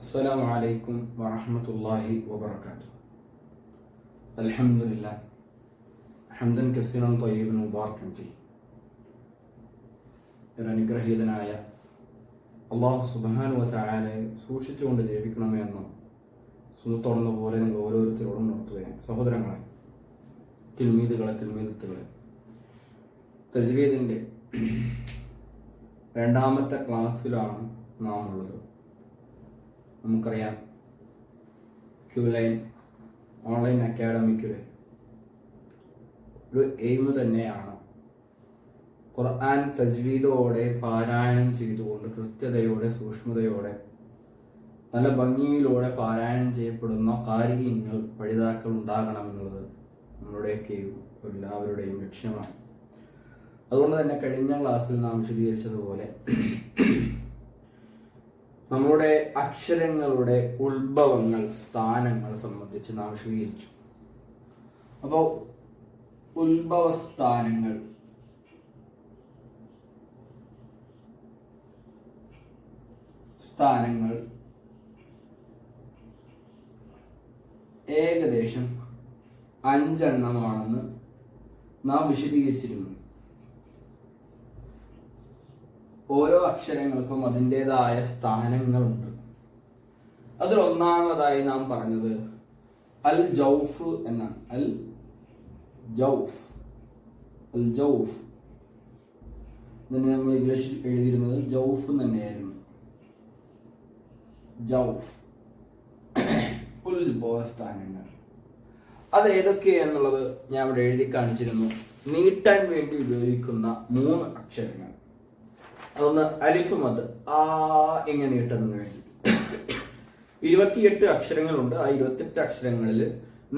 السلام عليكم ورحمة الله وبركاته. الحمد لله حمدا كثيرا طيبا مباركا فيه. അനുഗ്രഹീതനായ അല്ലാഹു സുബ്ഹാനഹു വ തആലയെ സൂക്ഷിച്ചുകൊണ്ട് ജീവിക്കണമേ എന്ന് സുന്നത്തോടുന്ന പോലെ നിങ്ങൾ ഓരോരുത്തരോടും ഉണർത്തുകയാണ്. സഹോദരങ്ങളെ, തിൽമീദുകളെ തജ്വീദിൻ്റെ രണ്ടാമത്തെ ക്ലാസ്സിലാണ് നാം ഉള്ളത്. നമുക്കറിയാം, ക്യൂലൈൻ ഓൺലൈൻ അക്കാഡമിക്കിലെ ഒരു എയിം തന്നെയാണ് ഖുർആൻ തജ്വീദോടെ പാരായണം ചെയ്തുകൊണ്ട് കൃത്യതയോടെ സൂക്ഷ്മതയോടെ നല്ല ഭംഗിയിലൂടെ പാരായണം ചെയ്യപ്പെടുന്ന ഖാരിഈങ്ങൾ പഠിതാക്കൾ ഉണ്ടാകണമെന്നുള്ളത് നമ്മളുടെയൊക്കെ എല്ലാവരുടെയും ലക്ഷ്യമാണ്. അതുകൊണ്ട് തന്നെ കഴിഞ്ഞ ക്ലാസ്സിൽ നാം വിശദീകരിച്ചതുപോലെ നമ്മുടെ അക്ഷരങ്ങളുടെ ഉത്ഭവങ്ങൾ, സ്ഥാനങ്ങൾ സംബന്ധിച്ച് നാം വിശദീകരിച്ചു. അപ്പോൾ ഉത്ഭവസ്ഥാനങ്ങൾ ഏകദേശം 5 എണ്ണമാണെന്ന് നാം വിശദീകരിച്ചിരുന്നു. ഓരോ അക്ഷരങ്ങൾക്കും അതിൻ്റെതായ സ്ഥാനങ്ങളുണ്ട്. അതിൽ ഒന്നാമതായി നാം പറഞ്ഞത് അൽ ജൗഫ് എന്നാണ്. അൽ ജൗഫ് ഇതിനെ നമ്മൾ ഇംഗ്ലീഷിൽ എഴുതിയിരുന്നത് ജൗഫ് തന്നെയായിരുന്നു. ജൗഫ് ഉത്ഭവസ്ഥാനങ്ങൾ അത് ഏതൊക്കെയാന്നുള്ളത് ഞാൻ ഇവിടെ എഴുതി കാണിച്ചിരുന്നു. നീട്ടാൻ വേണ്ടി ഉപയോഗിക്കുന്ന 3 അക്ഷരങ്ങൾ. അതൊന്ന് അലിഫ് മദ്, ആ എങ്ങനെ നീട്ടുന്നതിന് വേണ്ടി 28 അക്ഷരങ്ങളുണ്ട്. ആ 28 അക്ഷരങ്ങളിൽ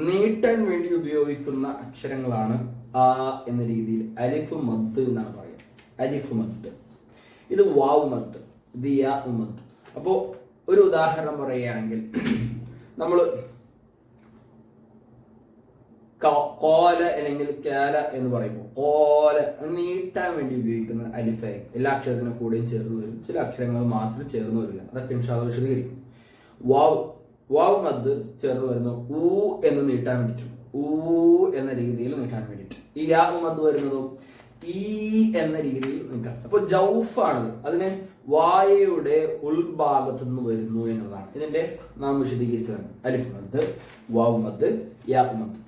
നീട്ടാൻ വേണ്ടി ഉപയോഗിക്കുന്ന അക്ഷരങ്ങളാണ് ആ എന്ന രീതിയിൽ അലിഫ് മദ് എന്നാണ് പറയുക. അലിഫ് മദ്, ഇത് വാവ് മദ്, ഇത് യാ മദ്. അപ്പോൾ ഒരു ഉദാഹരണം പറയുകയാണെങ്കിൽ, നമ്മൾ കോല അല്ലെങ്കിൽ കാല എന്ന് പറയുമ്പോൾ കോല നീട്ടാൻ വേണ്ടി ഉപയോഗിക്കുന്ന അലിഫായി എല്ലാ അക്ഷരത്തിനും കൂടെയും ചേർന്ന് വരും. ചില അക്ഷരങ്ങൾ മാത്രം ചേർന്ന് വരില്ല. അതൊക്കെ ഇൻഷാ അല്ലാഹ് വിശദീകരിക്കും. വാവ് മദ് ചേർന്ന് വരുന്ന ഊ എന്ന് നീട്ടാൻ വേണ്ടിയിട്ട്, ഊ എന്ന രീതിയിൽ നീട്ടാൻ വേണ്ടിയിട്ട്. ഈ യാ മദ് വരുന്നതോ ഈ എന്ന രീതിയിൽ നീട്ടാം. അപ്പോൾ ജൗഫാണത്. അതിനെ വായയുടെ ഉൾഭാഗത്തു നിന്ന് വരുന്നു എന്നുള്ളതാണ് ഇതിന്റെ നാം വിശദീകരിച്ചതാണ്. അലിഫ് മദ്, വാവ് മദ്, യാ മദ്.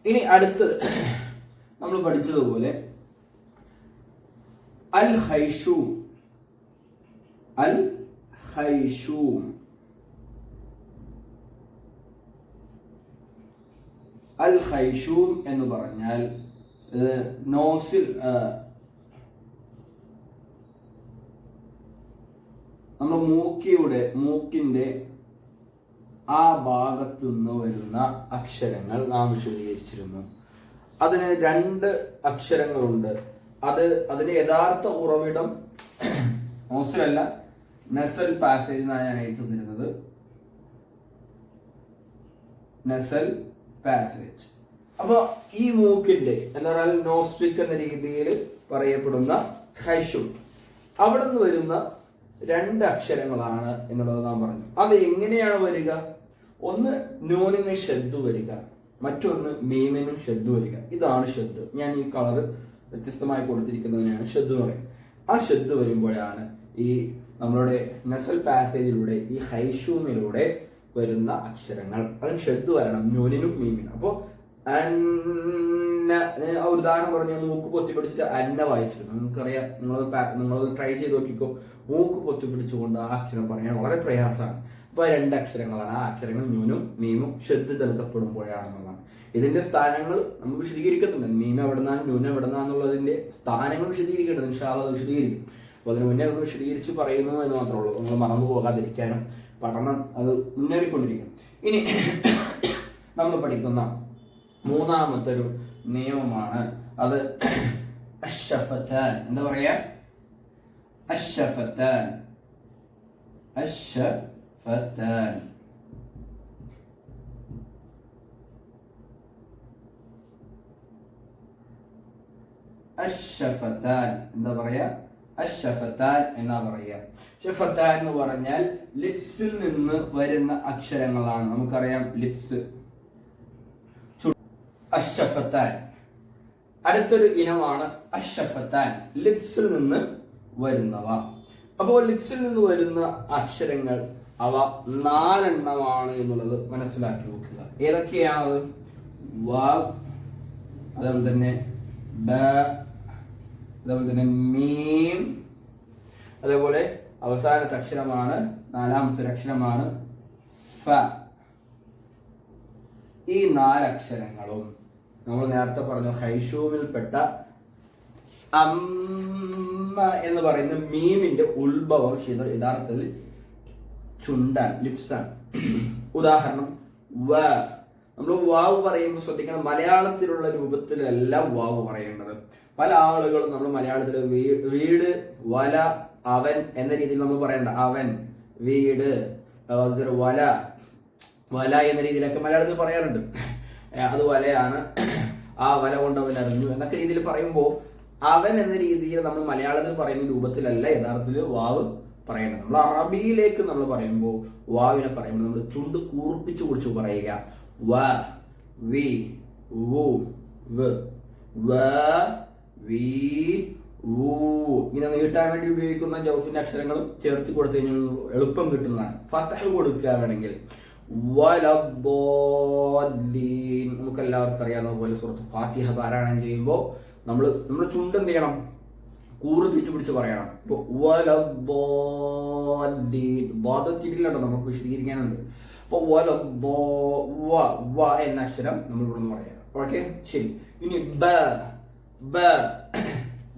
ഇനി അടുത്തത് നമ്മൾ പഠിച്ചതുപോലെ അൽ ഖൈഷൂം. അൽ ഖൈഷൂം, അൽ ഖൈഷൂം എന്ന് പറഞ്ഞാൽ നോസിൽ, നമ്മൾ മൂക്കിന്റെ ആ ഭാഗത്തു നിന്ന് വരുന്ന അക്ഷരങ്ങൾ നാം വിശദീകരിച്ചിരുന്നു. അതിന് 2 അക്ഷരങ്ങളുണ്ട്. അതിന്റെ യഥാർത്ഥ ഉറവിടം നോസിലല്ല, നസൽ പാസേജ് എന്നാണ് ഞാൻ എഴുതി തന്നിരുന്നത്. നസൽ പാസേജ്. അപ്പൊ ഈ മൂക്കിന്റെ എന്താ പറയുക, നോസ്ട്രിക് എന്ന രീതിയിൽ പറയപ്പെടുന്ന ഖൈഷൂം, അവിടെ നിന്ന് വരുന്ന 2 അക്ഷരങ്ങളാണ് എന്നുള്ളത് നാം പറഞ്ഞു. അത് എങ്ങനെയാണ് വരിക? ഒന്ന് നൂനിന് ഷദ്ദ് വരിക, മറ്റൊന്ന് മീമിനും ഷദ്ദ് വരിക. ഇതാണ് ഷദ്ദ്. ഞാൻ ഈ കളർ വ്യത്യസ്തമായി കൊടുത്തിരിക്കുന്നതിനാണ് ഷദ്ദ് എന്ന് പറയുന്നത്. ആ ഷദ്ദ് വരുമ്പോഴാണ് ഈ നമ്മളുടെ നസൽ പാസേജിലൂടെ, ഈ ഖൈഷൂമിലൂടെ വരുന്ന അക്ഷരങ്ങൾ അതിന് ഷദ്ദ് വരണം, നൂനിനും മീമിനും. അപ്പോൾ ഒരു ഉദാഹരണം പറഞ്ഞ മൂക്ക് പൊത്തി പിടിച്ചിട്ട് അന്ന വായിച്ചിരുന്നു. നമുക്കറിയാം, നിങ്ങളത് ട്രൈ ചെയ്ത് നോക്കിക്കോ. മൂക്ക് പൊത്തി പിടിച്ചുകൊണ്ട് ആ അക്ഷരം പറയാൻ വളരെ പ്രയാസമാണ്. അപ്പൊ 2 അക്ഷരങ്ങളാണ്. ആ അക്ഷരങ്ങൾ ന്യൂനും മീമും ഷദ്ദ് നൽകപ്പെടുമ്പോഴാണെന്നുള്ളതാണ്. ഇതിന്റെ സ്ഥാനങ്ങൾ നമ്മൾ വിശദീകരിക്കുന്നുണ്ട്. മീം എവിടുന്നാണ്, ന്യൂൻ എവിടുന്നാന്നുള്ളതിന്റെ സ്ഥാനങ്ങൾ വിശദീകരിക്കേണ്ടത് ഇൻഷാ അല്ലാഹ് വിശദീകരിക്കും. അപ്പൊ അതിന് മുന്നേ അത് വിശദീകരിച്ച് പറയുന്നു എന്ന് മാത്രമേ ഉള്ളൂ. നമ്മൾ മറന്നു പോകാതിരിക്കാനും പഠനം അത് മുന്നേറിക്കൊണ്ടിരിക്കും. ഇനി നമ്മൾ പഠിക്കുന്ന 3ാമത്തെ ഒരു നിയമമാണ് അത് അശ്ശഫത്താൻ. എന്താ പറയാ? അശ്ശഫത്താൻ. അശ്ശഫത്താൻ. അശ്ശഫത്താൻ എന്താ പറയാ? അഷ്ഷഫത്താൻ എന്നാ പറയുക. ഷഫത്താൻ എന്ന് പറഞ്ഞാൽ ലിപ്സിൽ നിന്ന് വരുന്ന അക്ഷരങ്ങളാണ്. നമുക്കറിയാം ലിപ്സ്. അഷ്ഷഫത്താൻ. അടുത്തൊരു ഇനമാണ് അഷ്ഷഫത്താൻ, ലിപ്സിൽ നിന്ന് വരുന്നവ. അപ്പോൾ ലിപ്സിൽ നിന്ന് വരുന്ന അക്ഷരങ്ങൾ അവ 4 എണ്ണമാണ് എന്നുള്ളത് മനസ്സിലാക്കി നോക്കുക. ഏതൊക്കെയാണത്? വാവ്, അതേപോലെ തന്നെ ബ, അതേപോലെ തന്നെ മീം, അതേപോലെ അവസാനത്തെ അക്ഷരമാണ്, 4ാമത്തെ അക്ഷരമാണ് ഫ. ഈ 4 അക്ഷരങ്ങളും നമ്മൾ നേരത്തെ പറഞ്ഞു ഹൈഷൂമിൽപ്പെട്ട അമ്മ എന്ന് പറയുന്ന മീമിന്റെ ഉത്ഭവം യഥാർത്ഥത്തിൽ ചുണ്ടാൻ, ലിപ്സാൻ. ഉദാഹരണം വ. നമ്മൾ വാവ് പറയുമ്പോൾ ശ്രദ്ധിക്കണം, മലയാളത്തിലുള്ള രൂപത്തിലല്ല വാവ് പറയേണ്ടത്. പല ആളുകളും നമ്മൾ മലയാളത്തിൽ വീട്, വല, അവൻ എന്ന രീതിയിൽ നമ്മൾ പറയണ്ട. അവൻ, വീട്, വല, വല എന്ന രീതിയിലൊക്കെ മലയാളത്തിൽ പറയാറുണ്ട്. അത് വലയാണ്, ആ വല കൊണ്ട് അവൻ അറിഞ്ഞു എന്നൊക്കെ രീതിയിൽ പറയുമ്പോൾ അവൻ എന്ന രീതിയിൽ നമ്മൾ മലയാളത്തിൽ പറയുന്ന രൂപത്തിലല്ല യഥാർത്ഥത്തിൽ വാവ് പറയേണ്ടത്. നമ്മൾ അറബിയിലേക്ക് നമ്മൾ പറയുമ്പോൾ വാവിനെ പറയുമ്പോൾ നമ്മൾ ചുണ്ട് കൂർപ്പിച്ചു കുറിച്ച് പറയുക. വ, വി, വു, വ്, വ, വി, വു. ഇങ്ങനെ നീട്ടാൻ വേണ്ടി ഉപയോഗിക്കുന്ന ജൗഫിന്റെ അക്ഷരങ്ങളും ചേർത്ത് കൊടുത്തു കഴിഞ്ഞാൽ എളുപ്പം കിട്ടുന്നതാണ്. ഫതഹ് കൊടുക്കുക വേണമെങ്കിൽ നമുക്ക് എല്ലാവർക്കും അറിയാവുന്ന പോലെ സൂറത്ത് ഫാത്തിഹ പാരായണം ചെയ്യുമ്പോൾ നമ്മൾ ചുണ്ട് എന്ത് ചെയ്യണം? കൂർപ്പിച്ച് പിടിച്ച് പറയണം. ഇപ്പൊ തിരില്ലട്ടോ, നമുക്ക് വിശദീകരിക്കാനുണ്ട്. അപ്പൊ എന്ന അക്ഷരം നമ്മൾ ഇവിടെ നിന്ന് പറയാം. ഓക്കെ, ശരി. ഇനി ബ, ബ,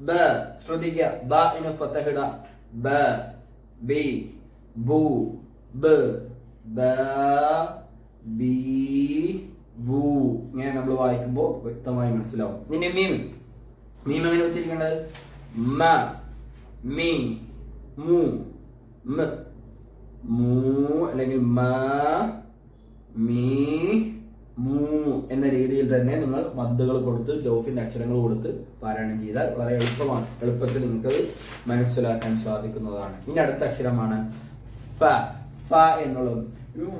ബ ശ്രദ്ധിക്കുക. ബ ഇന് ഫതഹ് ഇട. ബ, ബി, ബു, ബ, ബ, ബി, ബു. ഇങ്ങനെ നമ്മൾ വായിക്കുമ്പോൾ വ്യക്തമായി മനസ്സിലാവും. നിന്നെ മീം, മീം എങ്ങനെ വെച്ചിരിക്കേണ്ടത്? മ, മീ, മു, മ, മൂ, അല്ലെങ്കിൽ മ, മീ, മൂ എന്ന രീതിയിൽ തന്നെ നിങ്ങൾ മദ്ദുകൾ കൊടുത്ത് ജൗഫിന്റെ അക്ഷരങ്ങൾ കൊടുത്ത് പാരായണം ചെയ്താൽ വളരെ എളുപ്പമാണ്. എളുപ്പത്തിൽ നിങ്ങൾക്ക് മനസ്സിലാക്കാൻ സാധിക്കുന്നതാണ്. ഇനി അടുത്ത അക്ഷരമാണ് ഫ. ഫ എന്നുള്ളത്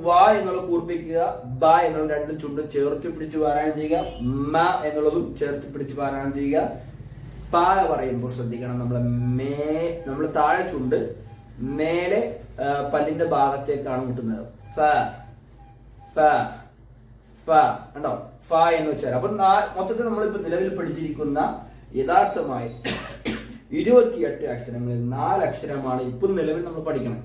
വ എന്നുള്ളത് കൂർപ്പിക്കുക. ബ എന്നുള്ള 2 ചുണ്ടും ചേർത്ത് പിടിച്ച് പാരായണം ചെയ്യുക. മ എന്നുള്ളതും ചേർത്ത് പിടിച്ച് പാരായണം ചെയ്യുക. ഫ പറയുമ്പോൾ ശ്രദ്ധിക്കണം, നമ്മൾ താഴെ ചുണ്ട് മേലെ പല്ലിന്റെ ഭാഗത്തേക്കാണ് മുട്ടുന്നത്. ഫ, ഫ, ഫ ഉണ്ടോ? ഫ എന്ന് വെച്ചാൽ അപ്പൊ മൊത്തത്തിൽ നമ്മളിപ്പോ നിലവിൽ പഠിച്ചിരിക്കുന്ന യഥാർത്ഥമായി 28 അക്ഷരങ്ങളിൽ 4 അക്ഷരമാണ് ഇപ്പൊ നിലവിൽ നമ്മൾ പഠിക്കണം.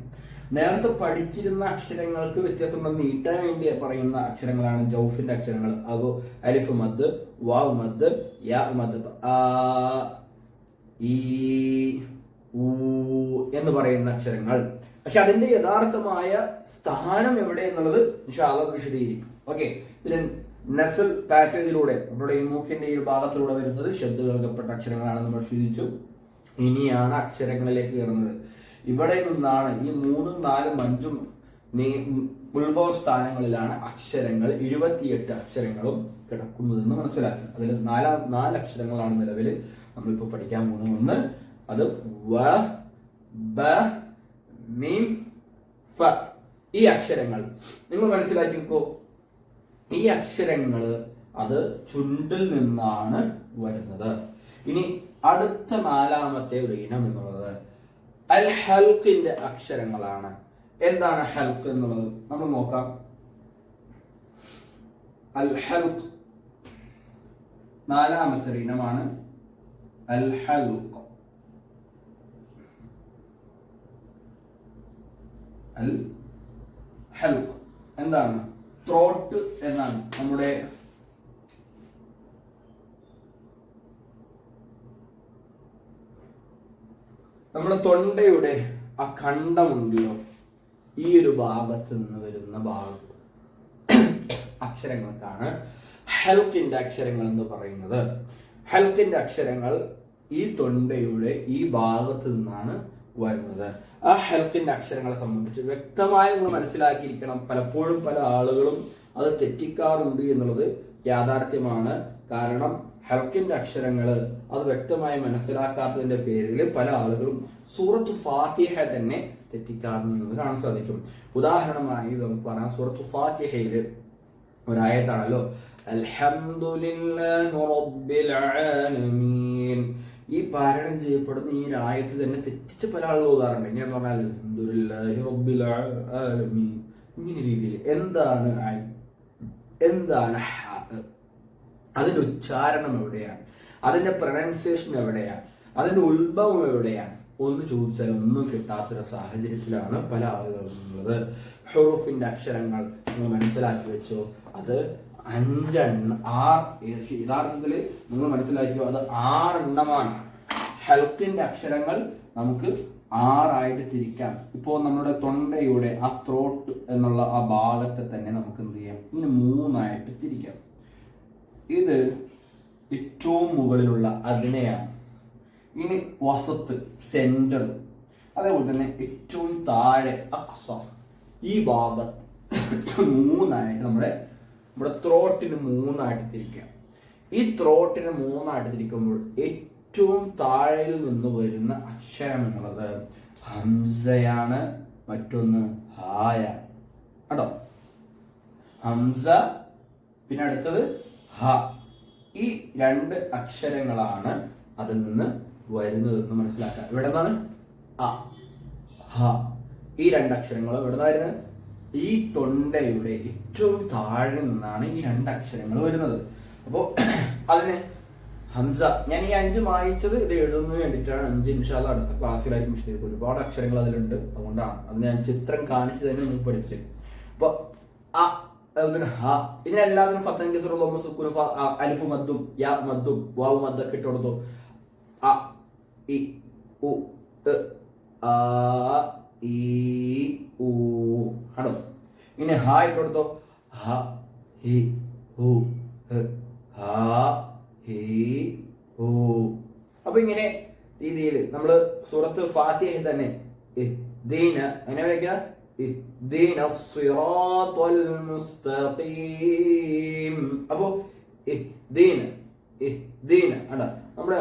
നേരത്തെ പഠിച്ചിരുന്ന അക്ഷരങ്ങൾക്ക് വ്യത്യാസം നീട്ടാൻ വേണ്ടി പറയുന്ന അക്ഷരങ്ങളാണ് ജൗഫിന്റെ അക്ഷരങ്ങൾ. അപ്പൊ അലിഫ് മദ്, വാവ് മദ്, യാ മദ്, ആ, ഈ, ഊ എന്ന് പറയുന്ന അക്ഷരങ്ങൾ. പക്ഷെ അതിന്റെ യഥാർത്ഥമായ സ്ഥാനം എവിടെ എന്നുള്ളത് ഇൻഷാ അല്ലാഹ് വിശദീകരിക്കും. ഓക്കെ, പിന്നെ നസൽ പാസേജിലൂടെ നമ്മുടെ ഈ മൂക്കിന്റെ ഈ ഭാഗത്തിലൂടെ വരുന്നത് ശബ്ദ കേൾക്കപ്പെട്ട അക്ഷരങ്ങളാണെന്ന് പരിശോധിച്ചു. ഇനിയാണ് അക്ഷരങ്ങളിലേക്ക് കയറുന്നത്. ഇവിടെ നിന്നാണ് ഈ 3, 4, 5 ഉത്ഭവ സ്ഥാനങ്ങളിലാണ് അക്ഷരങ്ങൾ 28 അക്ഷരങ്ങളും കിടക്കുന്നതെന്ന് മനസ്സിലാക്കി. അതിൽ 4 അക്ഷരങ്ങളാണ് നിലവിൽ നമ്മളിപ്പോൾ പഠിക്കാൻ പോകുന്ന. അത് വ, ബ, മീം, ഫ. ഈ അക്ഷരങ്ങൾ നിങ്ങൾ മനസ്സിലാക്കിക്കോ. ഈ അക്ഷരങ്ങൾ അത് ചുണ്ടിൽ നിന്നാണ് വരുന്നത്. ഇനി അടുത്ത 4ാമത്തെ ഒരു ഇനം എന്നുള്ളത് അൽ ഹൽഖിന്റെ അക്ഷരങ്ങളാണ്. എന്താണ് ഹൽഖ് എന്നുള്ളത് നമ്മൾ നോക്കാം. അൽ ഹൽഖ് 4ാമത്തെ ഒരു ഇനമാണ് അൽ ഹൽഖ്. അൽ ഹൽഖ് എന്താണ്? ത്രോട്ട് എന്നാണ്. നമ്മുടെ തൊണ്ടയുടെ ആ ഖണ്ഡമുണ്ടല്ലോ, ഈ ഒരു ഭാഗത്ത് നിന്ന് വരുന്ന ഭാഗം അക്ഷരങ്ങൾക്കാണ് ഹൽക്കിന്റെ അക്ഷരങ്ങൾ എന്ന് പറയുന്നത്. ഹൽക്കിന്റെ അക്ഷരങ്ങൾ ഈ തൊണ്ടയുടെ ഈ ഭാഗത്ത് നിന്നാണ് വരുന്നത്. ആ ഹൽക്കിന്റെ അക്ഷരങ്ങളെ സംബന്ധിച്ച് വ്യക്തമായി നിങ്ങൾ മനസ്സിലാക്കിയിരിക്കണം. പലപ്പോഴും പല ആളുകളും അത് തെറ്റിക്കാറുണ്ട് എന്നുള്ളത് യാഥാർത്ഥ്യമാണ്. കാരണം ഹൽക്കിന്റെ അക്ഷരങ്ങൾ അത് വ്യക്തമായി മനസ്സിലാക്കാത്തതിന്റെ പേരിൽ പല ആളുകളും സൂറത്ത് ഫാത്തിഹ തന്നെ തെറ്റിക്കാറുണ്ടെന്ന് കാണാൻ സാധിക്കും. ഉദാഹരണമായി നമുക്ക് പറയാം, സൂറത്ത് ഫാത്തിഹയിൽ ഒരായത്താണല്ലോ അൽഹംദുലില്ലാഹി റബ്ബിൽ ആലമീൻ. ഈ പാരായണം ചെയ്യപ്പെടുന്ന ഈ ആയത്ത് തന്നെ തെറ്റിച്ച് പല ആളുകൾ ഓതാറുണ്ട്. ഇങ്ങനെ പറഞ്ഞാൽ അൽഹംദുലില്ലാഹി റബ്ബിൽ ആലമീൻ ഇങ്ങനെ രീതിയിൽ. എന്താണ് അതിന്റെ ഉച്ചാരണം എവിടെയാണ്? അതിന്റെ പ്രൊനൗൺസിയേഷൻ എവിടെയാണ്? അതിന്റെ ഉത്ഭവം എവിടെയാണ്? ഒന്ന് ചോദിച്ചാൽ ഒന്നും കിട്ടാത്തൊരു സാഹചര്യത്തിലാണ് പല ആളുകളും ഉള്ളത്. ഹുറൂഫിന്റെ അക്ഷരങ്ങൾ നിങ്ങൾ മനസ്സിലാക്കി വെച്ചോ, അത് 5 എണ്ണം, 6 യഥാർത്ഥത്തിൽ നിങ്ങൾ മനസ്സിലാക്കിയോ, അത് 6 എണ്ണമാണ്. ഹൽക്കിന്റെ അക്ഷരങ്ങൾ നമുക്ക് 6 തിരിക്കാം. ഇപ്പോൾ നമ്മുടെ തൊണ്ടയുടെ ആ ത്രോട്ട് എന്നുള്ള ആ ഭാഗത്തെ തന്നെ നമുക്ക് എന്ത് ചെയ്യാം, ഇങ്ങനെ 3 തിരിക്കാം. ഇത് ഏറ്റവും മുകളിലുള്ള അതിനെയാണ്. ഇനി വസത്ത്, സെന്റർ, അതേപോലെ തന്നെ ഏറ്റവും താഴെ അക്സ, ഈ ഭാഗത്ത് 3 നമ്മുടെ ത്രോട്ടിന് 3 തിരിക്കാം. ഈ ത്രോട്ടിന് 3 തിരിക്കുമ്പോൾ ഏറ്റവും താഴെയിൽ നിന്ന് വരുന്ന അക്ഷരം എന്നുള്ളത് ഹംസയാണ്, മറ്റൊന്ന് ഹായാണ് കേട്ടോ. ഹംസ, പിന്നെ അടുത്തത് ഹ. ഈ 2 അക്ഷരങ്ങളാണ് അതിൽ നിന്ന് വരുന്നതെന്ന് മനസ്സിലാക്കുക. ഇവിടെ നിന്നാണ് അ, ഹ. ഈ 2 അക്ഷരങ്ങളും ഇവിടെ നിന്ന് വരുന്നത് ഈ തൊണ്ടയുടെ ഏറ്റവും താഴെ നിന്നാണ് ഈ 2 അക്ഷരങ്ങൾ വരുന്നത്. അപ്പോൾ അതിന് ഹംസ, ഞാൻ ഈ 5 വായിച്ചത് ഇത് എഴുതുന്നതിന് വേണ്ടിയിട്ടാണ്. 5 ഇൻഷാല്ലാ അടുത്ത ക്ലാസ്സിലായിരിക്കും വിശദീകരിക്കും. ഒരുപാട് അക്ഷരങ്ങൾ അതിലുണ്ട്, അതുകൊണ്ടാണ് അത് ഞാൻ ചിത്രം കാണിച്ച് തന്നെ നിങ്ങൾക്ക് പഠിപ്പിച്ചത്. അപ്പോൾ അ, അതുപോലെ ഹ, ഇതിനെല്ലാത്തിനും ഫത്തൻ കസ്ർ ലം സുക്കൂൻ അലിഫ് മദ്ദും യാ മദ്ദും വാവ് മദ്ദൊക്കെ ഇട്ട് കൊടുത്തു. അ ഇ ഉ എ ആ ഈ ഊ ആണോ. ഇനി ഹ ഇട്ട് കൊടുത്തോ, ഹ ഹി ഹു ഹ ഹ ഹി ഹു. അപ്പൊ ഇങ്ങനെ രീതിയിൽ നമ്മൾ സൂറത്ത് ഫാത്തിഹയിൽ തന്നെ ദീന അങ്ങനെ വയ്ക്കുക, ഇഹ്ദിന സിറാത്തൽ മുസ്തഖീം. അപ്പോ ഇഹ്ദിന അല്ല നമ്മുടെ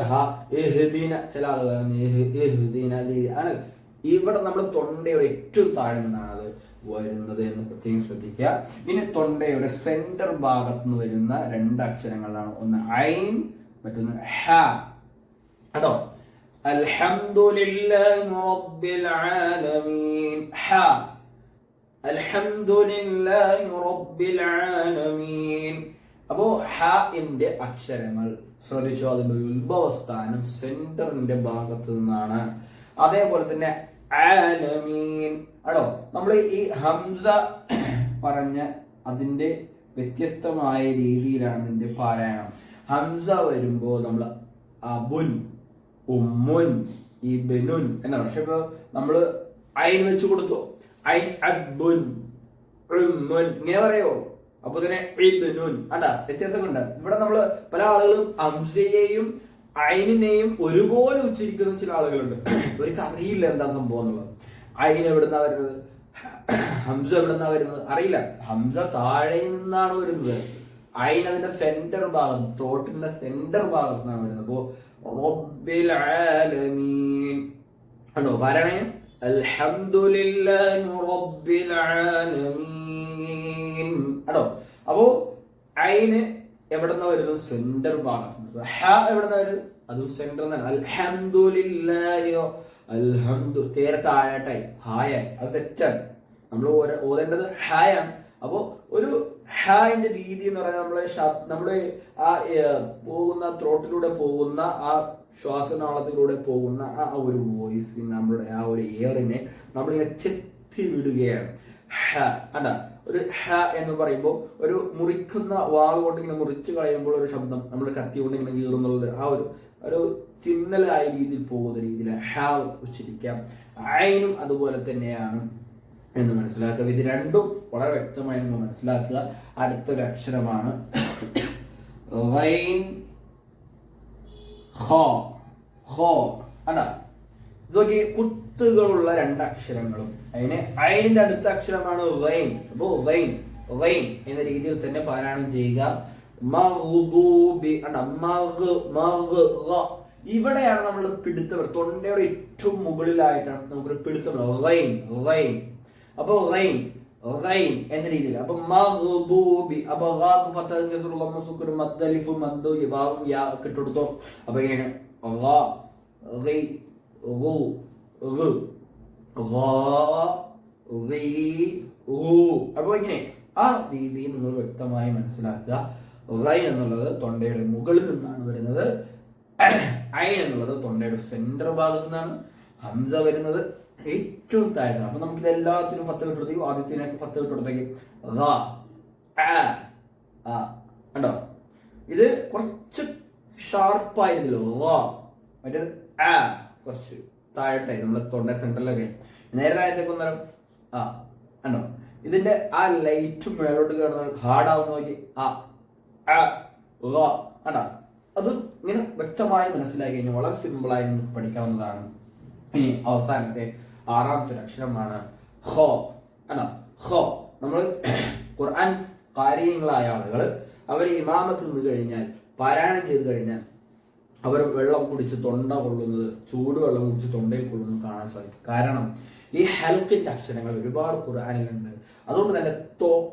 ഇഹ്ദിന, ചില ആളുകൾ ഇഹ്ദിന ആണ്. ഇവിടെ നമ്മൾ തൊണ്ടയുടെ ഏറ്റവും താഴെ നിന്നാണ് അത് വരുന്നത് എന്ന് പ്രത്യേകം ശ്രദ്ധിക്കുക. ഇനി തൊണ്ടയുടെ സെന്റർ ഭാഗത്ത് നിന്ന് വരുന്ന 2 അക്ഷരങ്ങളാണ്, ഒന്ന് ഐൻ, മറ്റൊന്ന് ഹ കേട്ടോ. അൽഹംദുലില്ലാഹി റബ്ബിൽ ആലമീൻ, ഹ. അൽഹംദുലില്ലാഹി റബ്ബിൽ ആലമീൻ. അപ്പോ ഹന്റെ അക്ഷരങ്ങൾ ശ്രദ്ധിച്ചോ, അതിന്റെ ഉത്ഭവസ്ഥാനം സെന്ററിന്റെ ഭാഗത്ത് നിന്നാണ്. അതേപോലെ തന്നെ ആലമീൻ ആണോ. നമ്മൾ ഈ ഹംസ പറഞ്ഞ അതിന്റെ വ്യത്യസ്തമായ രീതിയിലാണ് ഇതിന്റെ പാരായണം. ഹംസ വരുമ്പോ നമ്മൾ അബുൻ, ഉമ്മുൻ, ഇബ്നുൻ എന്നാണ്. പക്ഷെ ഇപ്പൊ നമ്മള് ഐൻ വെച്ച് കൊടുത്തു, ഐൻ അബ്ബുൻ ഉമ്മുൻ ഇങ്ങനെ പറയോ. അപ്പൊ തന്നെ ഇബ്നുൻ അടാ വ്യത്യാസങ്ങളുണ്ട്. ഇവിടെ നമ്മള് പല ആളുകളും ഹംസയെയും ഐനിനെയും ഒരുപോലെ ഉച്ചരിക്കുന്ന ചില ആളുകളുണ്ട്. അവർക്ക് അറിയില്ല എന്താ സംഭവം എന്നുള്ളത്. ഐൻ എവിടുന്നാ വരുന്നത്, ഹംസ എവിടുന്നാ വരുന്നത് അറിയില്ല. ഹംസ താഴെ നിന്നാണ് വരുന്നത്. ഐൻ അതിന്റെ സെന്റർ ഭാഗം, ത്രോട്ടിന്റെ സെന്റർ ഭാഗത്ത് നിന്നാണ് വരുന്നത്. അപ്പോ റബ്ബിൽ ആലമീൻ ആണോ പറയണേ. അൽഹംദുലില്ലാഹി റബ്ബിൽ ആലമീൻ ആണോ. അപ്പോ ഐന് എവിടെന്നാ വരുന്നത്, സെന്റർ ഭാഗത്ത്. ഹ എവിടെന്നാ വരുന്നത്, അതും സെന്റർ തന്നെ. അൽഹംദുലില്ലാഹിയോ അൽഹംദു തീരെ താഴാട്ടായി ഹായായി, അത് തെറ്റാണ്. നമ്മൾ ഓതേണ്ടത് ഹായാണ്. അപ്പോ ഒരു ഹാന്റെ രീതി എന്ന് പറഞ്ഞാൽ നമ്മുടെ ആ പോകുന്ന ത്രോട്ടിലൂടെ പോകുന്ന ആ ശ്വാസനാളത്തിലൂടെ പോകുന്ന ആ ഒരു വോയിസ്, നമ്മുടെ ആ ഒരു എയറിനെ നമ്മളിങ്ങനെ ചെത്തി വിടുകയാണ്. ഹ അണ്ട ഒരു ഹ എന്ന് പറയുമ്പോൾ ഒരു മുറിക്കുന്ന വാൾ കൊണ്ട് ഇങ്ങനെ മുറിച്ച് കളയുമ്പോൾ ഒരു ശബ്ദം, നമ്മൾ കത്തി കൊണ്ട് ഇങ്ങനെ കീറുന്നുള്ളത് ആ ഒരു ചിന്നലായ രീതിയിൽ പോകുന്ന രീതിയിൽ ഹ ഉച്ചരിക്കാം. ഐനും അതുപോലെ തന്നെയാണ് എന്ന് മനസ്സിലാക്കുക. ഇത് രണ്ടും വളരെ വ്യക്തമായി നമ്മൾ മനസ്സിലാക്കുക. അടുത്തൊരു അക്ഷരമാണ് ഗൈൻ, ഖ. അല്ല ഇതൊക്കെ കുത്തുകളുള്ള 2 അക്ഷരങ്ങളും. അതിന് ഐനിന്റെ അടുത്ത അക്ഷരമാണ് ഗൈൻ. അപ്പോ ഗൈൻ എന്ന രീതിയിൽ തന്നെ പാരായണം ചെയ്യുക. മഗ്ദൂബി ഇവിടെയാണ് നമ്മൾ പിടുത്തം, തൊണ്ടയുടെ ഏറ്റവും മുകളിലായിട്ടാണ് നമുക്കൊരു പിടുത്തം. അപ്പൊ റൈൻ എന്ന രീതിയിൽ. അപ്പൊ മഗ്ദൂബി, അപ്പൊ ഗാക്ക് ഫതഹ് കസ്റ ലം സുക്ർ മദ് അലിഫ് മദ് വാവും യാ ഒക്കെ ഇട്ടുകൊടുത്തോ. അപ്പൊ ഇങ്ങനെ ഗ ഗി ഗു ഗു ഗ ഗി ഗു. അപ്പൊ ഇങ്ങനെ ആ രീതിയിൽ നിങ്ങൾ വ്യക്തമായി മനസ്സിലാക്കുക. റൈൻ എന്നുള്ളത് തൊണ്ടയുടെ മുകളിൽ നിന്നാണ് വരുന്നത്. ഐൻ എന്നുള്ളത് തൊണ്ടയുടെ സെന്റർ ഭാഗത്തു നിന്നാണ്. ഹംസ വരുന്നത് ഏറ്റവും താഴത്താണ്. അപ്പൊ നമുക്ക് ഇതെല്ലാത്തിനും ഫത്ത് കിട്ടുന്നത് ആദ്യത്തിനൊക്കെ ഫത്ത് കിട്ടുന്നതൊക്കെ കണ്ടോ, ഇത് കുറച്ച് ഷാർപ്പായിരുന്നല്ലോ. മറ്റേത് കുറച്ച് താഴട്ടായി നമ്മളെ തൊണ്ട സെന്ററിലൊക്കെ. നേരെ താഴത്തേക്ക് വന്നാലും കണ്ടോ, ഇതിന്റെ ആ ലൈറ്റ് മേലോട്ട് കയറുന്ന ഹാർഡാവുന്ന നോക്കി കണ്ടോ. അത് ഇങ്ങനെ വ്യക്തമായി മനസ്സിലാക്കി കഴിഞ്ഞാൽ വളരെ സിമ്പിളായി നമുക്ക് പഠിക്കാവുന്നതാണ്. ഇനി അവസാനത്തെ ആറാമത്തെ അക്ഷരമാണ് ഹോ. അല്ല ഹോ, നമ്മൾ ഖുർആൻ കാര്യങ്ങളായ ആളുകൾ അവർ ഇമാമത്ത് നിന്ന് കഴിഞ്ഞാൽ, പാരായണം ചെയ്ത് കഴിഞ്ഞാൽ അവർ വെള്ളം കുടിച്ച് തൊണ്ട കൊള്ളുന്നത്, ചൂടുവെള്ളം കുടിച്ച് തൊണ്ടയിൽ കൊള്ളുന്നത് കാണാൻ സാധിക്കും. കാരണം ഈ ഹെൽത്തിന്റെ അക്ഷരങ്ങൾ ഒരുപാട് ഖുർആനിലുണ്ട്. അതുകൊണ്ട് തന്നെ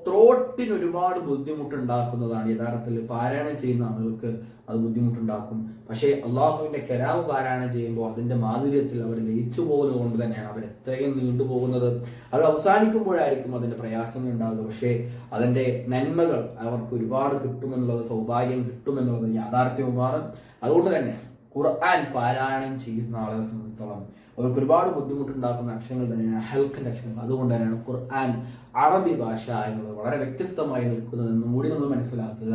ത്രോട്ടിന് ഒരുപാട് ബുദ്ധിമുട്ടുണ്ടാക്കുന്നതാണ്. യഥാർത്ഥത്തിൽ പാരായണം ചെയ്യുന്ന ആളുകൾക്ക് അത് ബുദ്ധിമുട്ടുണ്ടാക്കും. പക്ഷേ അള്ളാഹുവിന്റെ കലാം പാരായണം ചെയ്യുമ്പോൾ അതിന്റെ മാധുര്യത്തിൽ അവർ ലയിച്ചു പോകുന്നത് കൊണ്ട് തന്നെയാണ് അവർ എത്രയും നീണ്ടുപോകുന്നത്. അത് അവസാനിക്കുമ്പോഴായിരിക്കും അതിന്റെ പ്രയാസങ്ങൾ ഉണ്ടാകുക. പക്ഷേ അതിന്റെ നന്മകൾ അവർക്ക് ഒരുപാട് കിട്ടുമെന്നുള്ളത്, സൗഭാഗ്യം കിട്ടുമെന്നുള്ളത് യാഥാർത്ഥ്യവുമാണ്. അതുകൊണ്ട് തന്നെ ഖുർആൻ പാരായണം ചെയ്യുന്ന ആളുകളെ സംബന്ധിച്ചോളം അവർക്ക് ഒരുപാട് ബുദ്ധിമുട്ടുണ്ടാക്കുന്ന അക്ഷരങ്ങൾ തന്നെയാണ് ഹൽക്കിന്റെ അക്ഷരങ്ങൾ. അതുകൊണ്ട് തന്നെയാണ് ഖുർആൻ അറബി ഭാഷ എന്നുള്ളത് വളരെ വ്യത്യസ്തമായി നിൽക്കുന്നതെന്നും കൂടി നമ്മൾ മനസ്സിലാക്കുക.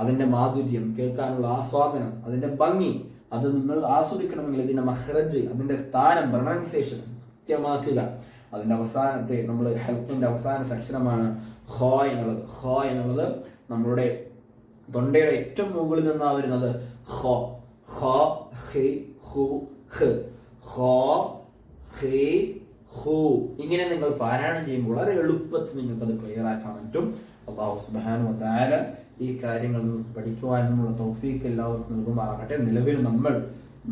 അതിന്റെ മാധുര്യം, കേൾക്കാനുള്ള ആസ്വാദനം, അതിന്റെ ഭംഗി, അത് നിങ്ങൾ ആസ്വദിക്കണമെങ്കിൽ ഇതിന്റെ മഹ്റജ്, അതിന്റെ സ്ഥാനം, പ്രൊനൗൺസിയേഷൻ കൃത്യമാക്കുക. അതിന്റെ അവസാനത്തെ നമ്മൾ ഹൽക്കിന്റെ അവസാന അക്ഷരമാണ് ഹോ എന്നുള്ളത്. ഹോ എന്നുള്ളത് നമ്മളുടെ തൊണ്ടയുടെ ഏറ്റവും മുകളിൽ നിന്നാണ് വരുന്നത്. ഹോ ഹോ ഹി ഹു ഹ് ഹോ ഹി ഹു. ഇങ്ങനെ നിങ്ങൾ പാരായണം ചെയ്യുമ്പോൾ വളരെ എളുപ്പത്തിൽ നിങ്ങൾക്ക് അത് ക്ലിയർ ആക്കാൻ പറ്റും. അല്ലാഹു സുബ്ഹാനഹു വ തആല ഈ കാര്യങ്ങൾ നിങ്ങൾക്ക് പഠിക്കുവാനുള്ള തൗഫീഖ് എല്ലാവർക്കും നൽകുമാറാകട്ടെ. നിലവിൽ നമ്മൾ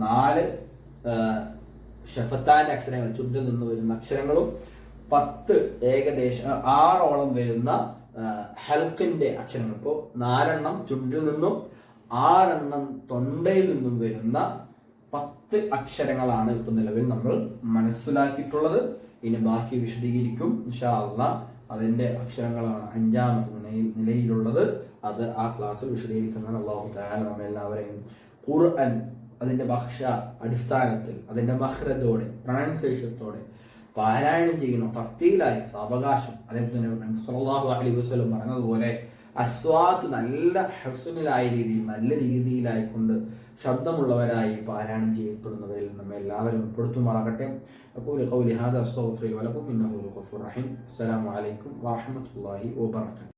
4 ഷഫത്താന്റെ അക്ഷരങ്ങൾ, ചുണ്ടിൽ നിന്ന് വരുന്ന അക്ഷരങ്ങളും 10 ഏകദേശം 6ഓളം വരുന്ന ഹൽക്കിന്റെ അക്ഷരങ്ങൾ. ഇപ്പോൾ 4 ചുണ്ടിൽ നിന്നും 6 തൊണ്ടയിൽ നിന്നും വരുന്ന 10 അക്ഷരങ്ങളാണ് ഇപ്പൊ നിലവിൽ നമ്മൾ മനസ്സിലാക്കിയിട്ടുള്ളത്. ഇനി ബാക്കി വിശദീകരിക്കും ഇൻഷാ അല്ലാഹ്. അതിന്റെ അക്ഷരങ്ങളാണ് 5ാമത്തെ നിലയിലുള്ളത്. അത് ആ ക്ലാസ്സിൽ വിശദീകരിക്കുന്നതാണ്. അല്ലാഹു തആല നമ്മെല്ലാവരെയും ഖുർആൻ അതിന്റെ ഭാഷ അടിസ്ഥാനത്തിൽ, അതിന്റെ മഖ്റജോടെ, പ്രൊനൗൺസിയേഷനോടെ പാരായണം ചെയ്യുന്ന തർത്തീലായ സാവകാശം. അതേപോലെ തന്നെ സല്ലല്ലാഹു അലൈഹി വസല്ലം പറഞ്ഞതുപോലെ അസ്വാത്ത് നല്ല ഹസ്നിലായ രീതിയിൽ, നല്ല രീതിയിലായിക്കൊണ്ട് ശബ്ദമുള്ളവരായി പാരായണം ചെയ്യപ്പെടുന്നവരിൽ നമ്മെ എല്ലാവരും ഉൾപ്പെടുത്തുമാറാകട്ടെ. അഖൂലു ഖൗലി ഹാദാ അസ്തഗ്ഫിറു ലക്കും ഇന്നഹു ഗഫൂറുർ റഹീം. അസ്സലാമു അലൈക്കും വറഹ്മത്തുള്ളാഹി വബറകാതുഹു.